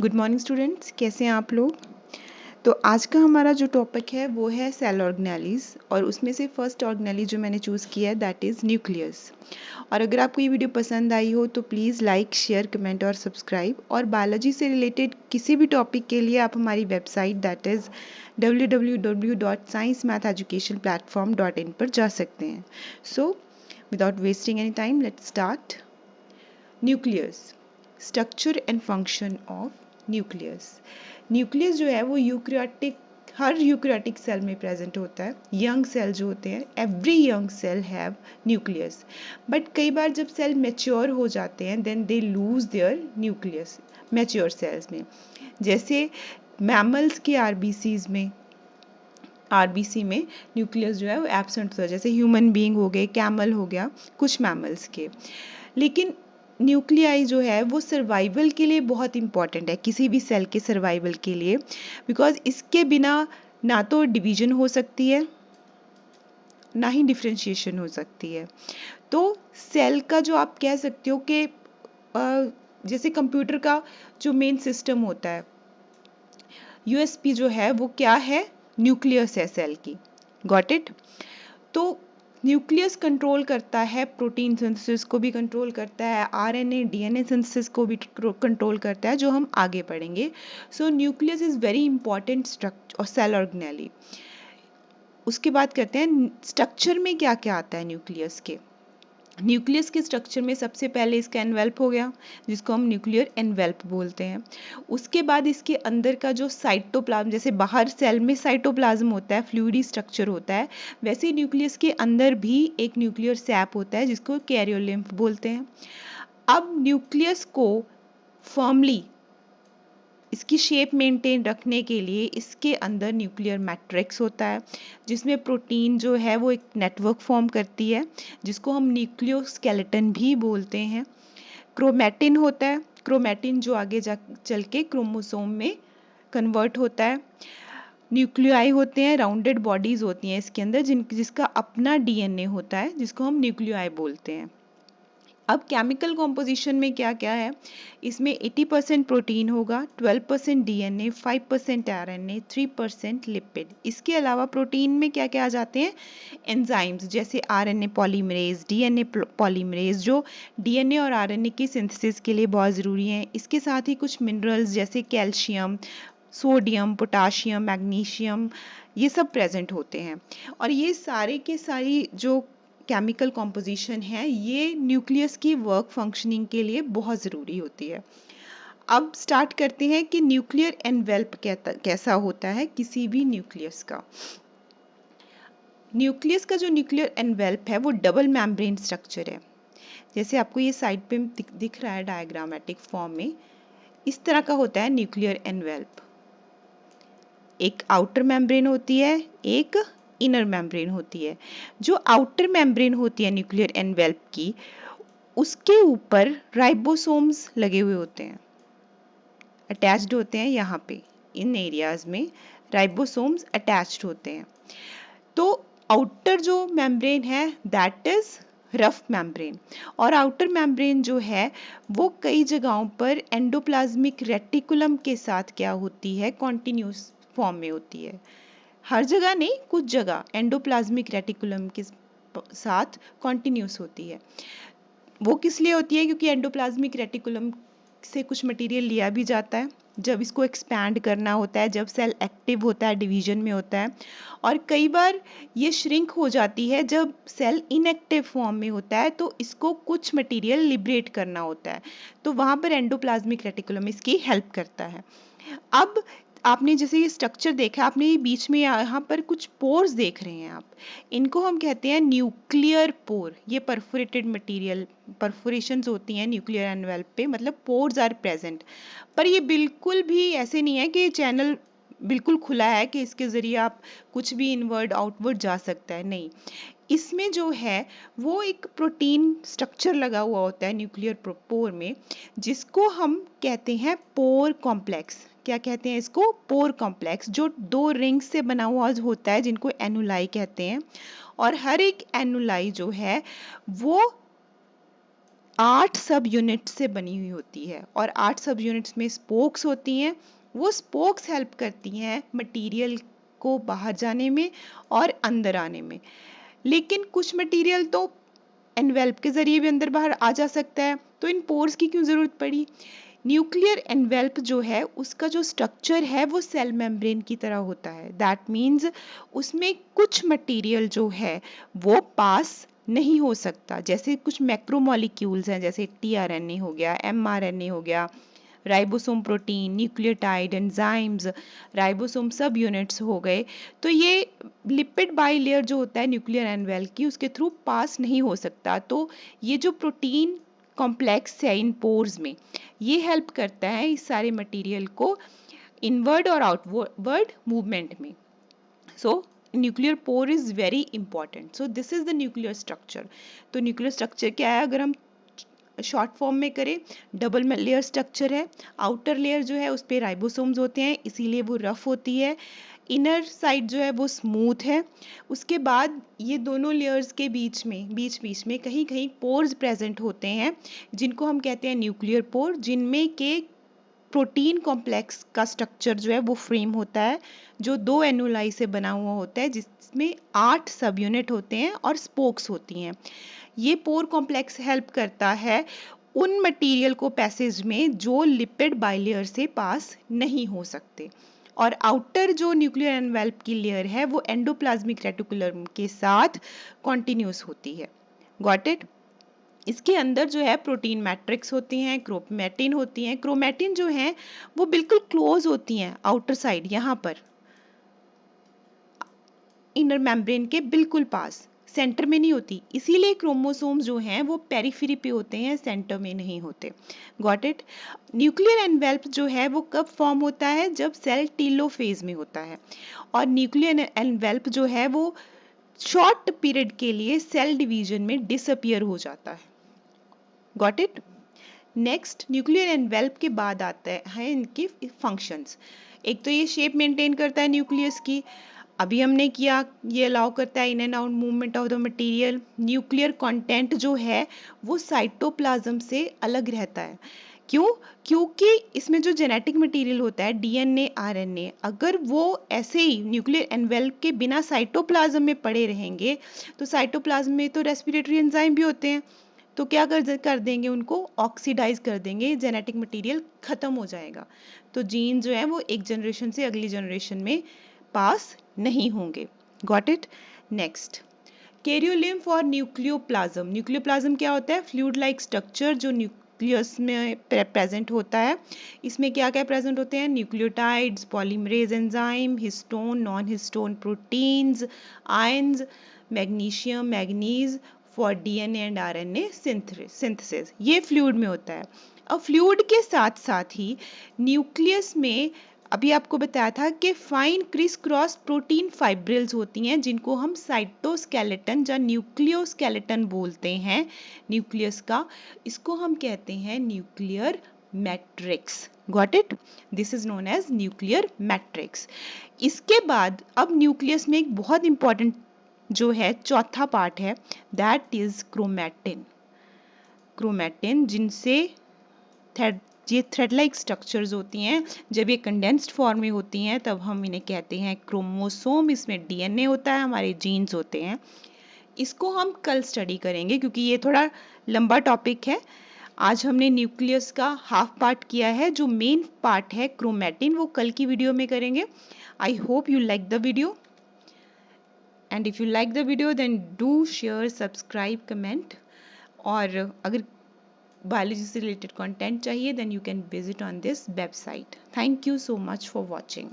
Good morning students, कैसे हैं आप लोग। तो आज का हमारा जो टॉपिक है वो है सेल ऑर्गेनेलीज और उसमें से फर्स्ट ऑर्गेनेली जो मैंने चूज़ किया है दैट इज़ न्यूक्लियस। और अगर आपको ये वीडियो पसंद आई हो तो प्लीज़ लाइक, शेयर, कमेंट और सब्सक्राइब। और बायोलॉजी से रिलेटेड किसी भी टॉपिक के लिए आप हमारी वेबसाइट दैट इज़ www.sciencematheducationplatform.in पर जा सकते हैं। So without wasting any time let's start. Nucleus, structure and function of nucleus. Nucleus जो है वो यूकैरियोटिक, हर यूकैरियोटिक सेल में प्रेजेंट होता है। यंग सेल जो होते हैं, every young cell have nucleus, but कई बार जब सेल मैच्योर हो जाते हैं then they lose their nucleus mature cells में। जैसे मैमल्स के आरबीसी में न्यूक्लियस जो है वो एब्सेंट होता है, जैसे ह्यूमन बीइंग हो गए, कैमल हो गया, कुछ मैमल्स के। लेकिन न्यूक्लियाई जो है वो सर्वाइवल के लिए बहुत इंपॉर्टेंट है, किसी भी सेल के सर्वाइवल के लिए, बिकॉज इसके बिना ना तो डिवीजन हो सकती है ना ही डिफ्रेंशिएशन हो सकती है। तो सेल का जो आप कह सकते हो कि जैसे कंप्यूटर का जो मेन सिस्टम होता है, यूएसपी जो है वो क्या है, न्यूक्लियस है सेल की। Got it. तो न्यूक्लियस कंट्रोल करता है प्रोटीन सिंथेसिस को भी कंट्रोल करता है, आरएनए डीएनए सिंथेसिस को भी कंट्रोल करता है, जो हम आगे पढ़ेंगे। सो nucleus is very important structure और सेल ऑर्गेनेली। उसके बाद करते हैं स्ट्रक्चर में क्या क्या आता है न्यूक्लियस के। न्यूक्लियस के स्ट्रक्चर में सबसे पहले इसका एनवेल्प हो गया, जिसको हम न्यूक्लियर एनवेल्प बोलते हैं। उसके बाद इसके अंदर का जो साइटोप्लाज्म, जैसे बाहर सेल में साइटोप्लाज्म होता है, फ्लूइडी स्ट्रक्चर होता है, वैसे ही न्यूक्लियस के अंदर भी एक न्यूक्लियर सैप होता है जिसको कैरियोलिम्फ बोलते हैं। अब न्यूक्लियस को फर्मली इसकी शेप मेंटेन रखने के लिए इसके अंदर न्यूक्लियर मैट्रिक्स होता है, जिसमें प्रोटीन जो है वो एक नेटवर्क फॉर्म करती है, जिसको हम न्यूक्लियोस्केलेटन भी बोलते हैं। क्रोमैटिन होता है, क्रोमैटिन जो आगे चल के क्रोमोसोम में कन्वर्ट होता है। न्यूक्लियाई होते हैं, राउंडेड बॉडीज होती हैं इसके अंदर, जिसका अपना डीएनए होता है, जिसको हम न्यूक्लियाई बोलते हैं। अब केमिकल कॉम्पोजिशन में क्या क्या है, इसमें 80% प्रोटीन होगा, 12% डीएनए, 5% आरएनए, 3% लिपिड। इसके अलावा प्रोटीन में क्या क्या आ जाते हैं, एंजाइम्स, जैसे आरएनए पॉलीमरेज, डीएनए पॉलीमरेज, जो डीएनए और आरएनए की सिंथेसिस के लिए बहुत ज़रूरी हैं। इसके साथ ही कुछ मिनरल्स जैसे कैल्शियम, सोडियम, पोटाशियम, मैग्नीशियम, ये सब प्रेजेंट होते हैं। और ये सारे के सारी जो केमिकल कॉम्पोजिशन है, ये न्यूक्लियस की वर्क फंक्शनिंग के लिए बहुत ज़रूरी होती है। अब स्टार्ट करते हैं कि न्यूक्लियर एनवेल्प कैसा होता है किसी भी न्यूक्लियस का। न्यूक्लियस का जो न्यूक्लियर एनवेल्प है वो डबल मेम्ब्रेन स्ट्रक्चर है। जैसे आपको ये साइड पे दिख रहा है डायग्रामेटिक फॉर्म में, इस तरह का होता है न्यूक्लियर एनवेल्प। एक आउटर मेम्ब्रेन होती है, एक इनर मेम्ब्रेन होती है। जो आउटर मेम्ब्रेन होती है न्यूक्लियर एनवेल्प की, उसके ऊपर राइबोसोम्स लगे हुए होते हैं, अटैच्ड होते हैं। यहाँ पे इन एरियाज में राइबोसोम्स अटैच्ड होते हैं। तो आउटर जो मेम्ब्रेन है दैट इज रफ मेम्ब्रेन, और आउटर मेम्ब्रेन जो है वो कई जगहों पर एंडोप्लाज्मिक रेटिकुलम के साथ क्या होती है, कॉन्टिन्यूस फॉर्म में होती है। हर जगह नहीं, कुछ जगह एंडोप्लाज्मिक रेटिकुलम के साथ कॉन्टिन्यूस होती है। वो किस लिए होती है, क्योंकि एंडोप्लाज्मिक रेटिकुलम से कुछ मटेरियल लिया भी जाता है जब इसको एक्सपैंड करना होता है, जब सेल एक्टिव होता है, डिवीजन में होता है। और कई बार ये श्रिंक हो जाती है जब सेल इनएक्टिव फॉर्म में होता है, तो इसको कुछ मटेरियल लिबरेट करना होता है, तो वहाँ पर एंडोप्लाज्मिक रेटिकुलम इसकी हेल्प करता है। अब आपने जैसे ये स्ट्रक्चर देखा, आपने ये बीच में यहाँ पर कुछ पोर्स देख रहे हैं आप, इनको हम कहते हैं न्यूक्लियर पोर। ये परफोरेटेड मटेरियल, परफोरेशंस होती हैं न्यूक्लियर एनवेल्प पे, मतलब पोर्स आर प्रेजेंट। पर ये बिल्कुल भी ऐसे नहीं है कि चैनल बिल्कुल खुला है कि इसके ज़रिए आप कुछ भी इनवर्ड आउटवर्ड जा सकता है, नहीं। इसमें जो है वो एक प्रोटीन स्ट्रक्चर लगा हुआ होता है न्यूक्लियर पोर में, जिसको हम कहते हैं पोर कॉम्प्लेक्स। क्या कहते हैं इसको, पोर कॉम्प्लेक्स, जो 2 रिंग्स से बना हुआ होता है, जिनको एनुलाई कहते हैं। और हर एक एनुलाई जो है वो 8 सब यूनिट्स से बनी हुई होती है और 8 सब यूनिट्स में स्पोक्स होती हैं। वो स्पोक्स हेल्प करती हैं मटेरियल को बाहर जाने में और अंदर आने में। लेकिन कुछ मटेरियल तो एनवेल्प के जरिए भी अंदर बाहर आ जा सकता है, तो इन पोर्स की क्यों जरूरत पड़ी? न्यूक्लियर एनवेल्प जो है उसका जो स्ट्रक्चर है वो सेल मेम्ब्रेन की तरह होता है। दैट मीन्स उसमें कुछ मटेरियल जो है वो पास नहीं हो सकता। जैसे कुछ मैक्रोमोलिक्यूल्स हैं, जैसे टीआरएनए हो गया, एमआरएनए हो गया, ribosome protein, nucleotide, enzymes, ribosome सब यूनिट्स हो गए। तो ये लिपिड बाइलेयर जो होता है न्यूक्लियर एनवेल्प की, उसके थ्रू पास नहीं हो सकता। तो ये जो प्रोटीन कॉम्प्लेक्स है इन पोर्स में, ये हेल्प करता है इस सारे मटेरियल को इनवर्ड और आउटवर्ड मूवमेंट में। सो nuclear pore is very important. So this is the nuclear structure. तो न्यूक्लियर स्ट्रक्चर क्या है, अगर हम शॉर्ट फॉर्म में करें, डबल लेयर स्ट्रक्चर है। आउटर लेयर जो है उस पे राइबोसोम्स होते हैं, इसीलिए वो रफ होती है। इनर साइड जो है वो स्मूथ है। उसके बाद ये दोनों लेयर्स के बीच में कहीं कहीं पोर्स प्रेजेंट होते हैं, जिनको हम कहते हैं न्यूक्लियर पोर, जिनमें के प्रोटीन कॉम्प्लेक्स का स्ट्रक्चर जो है वो फ्रेम होता है, जो 2 एनुलाई से बना हुआ होता है, जिसमें 8 सब यूनिट होते हैं और स्पोक्स होती हैं। ये पोर कॉम्प्लेक्स हेल्प करता है उन मटेरियल को पैसेज में जो लिपिड बाइलेयर से पास नहीं हो सकते। और आउटर जो न्यूक्लियर एनवेल्प की लेयर है वो एंडोप्लाज्मिक रेटिकुलम के साथ कॉन्टिन्यूस होती है। Got it? इसके अंदर जो है प्रोटीन मैट्रिक्स होती हैं, क्रोमैटिन होती हैं। क्रोमैटिन जो है वो बिल्कुल क्लोज होती हैं आउटर साइड, यहाँ पर इनर मेम्ब्रेन के बिल्कुल पास, सेंटर में नहीं होती। इसीलिए क्रोमोसोम्स जो हैं वो पेरिफेरी पे होते हैं, सेंटर में नहीं होते। Got it? न्यूक्लियर एनवेल्प जो है वो कब फॉर्म होता है? जब सेल टीलोफेज में होता है। और न्यूक्लियर एनवेल्प जो है वो शॉर्ट पीरियड के लिए सेल डिवीजन में डिसअपियर हो जाता है। Got it? Next, nuclear envelop के बाद आता है इनके फंक्शंस। एक तो ये शेप मेंटेन करता है न्यूक्लियस की, अभी हमने किया, ये अलाउ करता है in and out movement of the material. Nuclear content जो है वो साइटोप्लाज्म से अलग रहता है। क्यों? क्योंकि इसमें जो जेनेटिक मटेरियल होता है, डीएनए, आरएनए, अगर वो ऐसे ही न्यूक्लियर एनवेल्प के बिना साइटोप्लाज्म में पड़े रहेंगे, तो साइटोप्लाज्म में तो रेस्पिरेटरी एंजाइम भी होते हैं, तो क्या कर देंगे, उनको ऑक्सीडाइज कर देंगे, जेनेटिक मटेरियल खत्म हो जाएगा। तो जीन जो है वो एक जनरेशन से अगली जनरेशन में पास नहीं होंगे। Got it? नेक्स्ट, कैरियोलिम्फ और न्यूक्लियोप्लाज्म। न्यूक्लियोप्लाज्म क्या होता है? फ्लूइड लाइक स्ट्रक्चर जो न्यूक्लियस में प्रेजेंट होता है। इसमें क्या क्या प्रेजेंट होते हैं? Nucleotides, polymerase enzyme, histone, non histone proteins, ions, magnesium, manganese for DNA and RNA synthesis. ये फ्लूइड में होता है। अब फ्लूइड के साथ साथ ही न्यूक्लियस में अभी आपको बताया था कि fine criss cross protein fibrils होती हैं, जिनको हम साइटोस्केलेटन या न्यूक्लियोस्केलेटन बोलते हैं न्यूक्लियस का। इसको हम कहते हैं nuclear matrix. Got it? This is known as nuclear matrix. इसके बाद अब न्यूक्लियस में एक बहुत इंपॉर्टेंट जो है चौथा पार्ट है, दैट इज क्रोमैटिन। क्रोमैटिन जिनसे ये थ्रेड लाइक स्ट्रक्चर्स होती हैं, जब ये कंडेंस्ड फॉर्म में होती हैं तब हम इन्हें कहते हैं क्रोमोसोम। इसमें डीएनए होता है, हमारे जीन्स होते हैं। इसको हम कल स्टडी करेंगे क्योंकि ये थोड़ा लंबा टॉपिक है। आज हमने न्यूक्लियस का हाफ पार्ट किया है, जो मेन पार्ट है क्रोमैटिन वो कल की वीडियो में करेंगे। I hope you like the video, and if you like the video then do share, subscribe, comment. और अगर बायोलॉजी से रिलेटेड कंटेंट चाहिए then you can visit on this website. Thank you so much for watching.